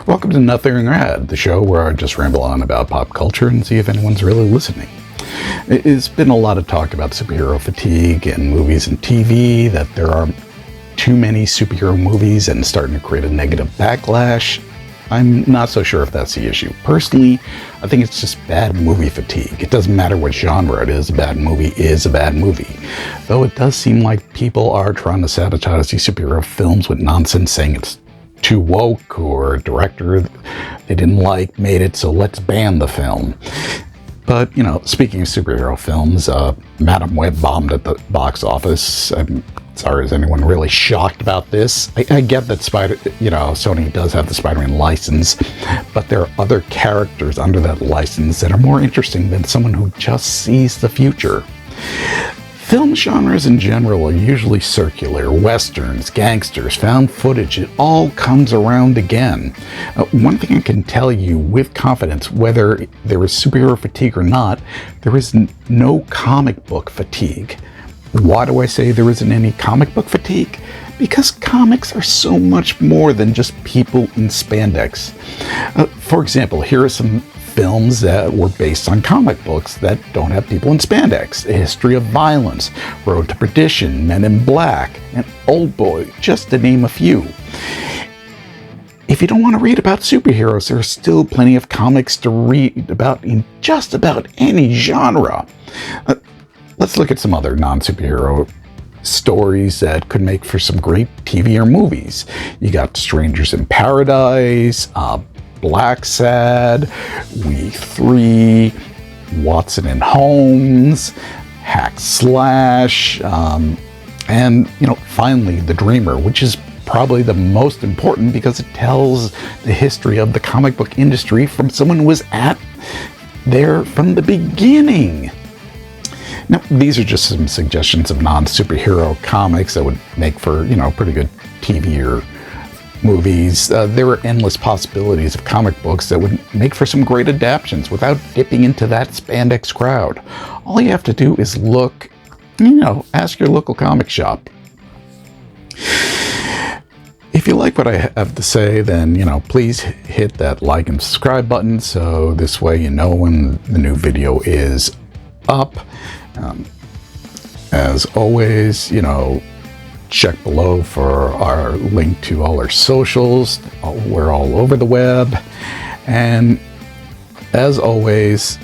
Welcome to Nothing Rad, the show where I just ramble on about pop culture and see if anyone's really listening. It's been a lot of talk about superhero fatigue in movies and TV, that there are too many superhero movies and starting to create a negative backlash. I'm not so sure if that's the issue. Personally, I think it's just bad movie fatigue. It doesn't matter what genre it is, a bad movie is a bad movie. Though it does seem like people are trying to sabotage these superhero films with nonsense, saying it's too woke, or a director they didn't like made it, so let's ban the film. But, speaking of superhero films, Madam Web bombed at the box office. I'm sorry, is anyone really shocked about this? I get that Sony does have the Spider-Man license, but there are other characters under that license that are more interesting than someone who just sees the future. Film genres in general are usually circular. Westerns, gangsters, found footage, it all comes around again. One thing I can tell you with confidence, whether there is superhero fatigue or not, there is no comic book fatigue. Why do I say there isn't any comic book fatigue? Because comics are so much more than just people in spandex. For example, here are some films that were based on comic books that don't have people in spandex. A History of Violence, Road to Perdition, Men in Black, and Oldboy, just to name a few. If you don't want to read about superheroes, there are still plenty of comics to read about in just about any genre. Let's look at some other non-superhero stories that could make for some great TV or movies. You got Strangers in Paradise, Blacksad, We Three, Watson and Holmes, Hack Slash, and finally The Dreamer, which is probably the most important because it tells the history of the comic book industry from someone who was there from the beginning. Now, these are just some suggestions of non-superhero comics that would make for, pretty good TV or movies. There are endless possibilities of comic books that would make for some great adaptions without dipping into that spandex crowd. All you have to do is look, ask your local comic shop. If you like what I have to say, then, please hit that like and subscribe button so this way you know when the new video is up. As always, check below for our link to all our socials. We're all over the web. And as always,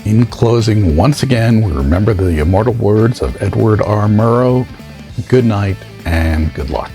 in closing, once again, we remember the immortal words of Edward R. Murrow. Good night and good luck.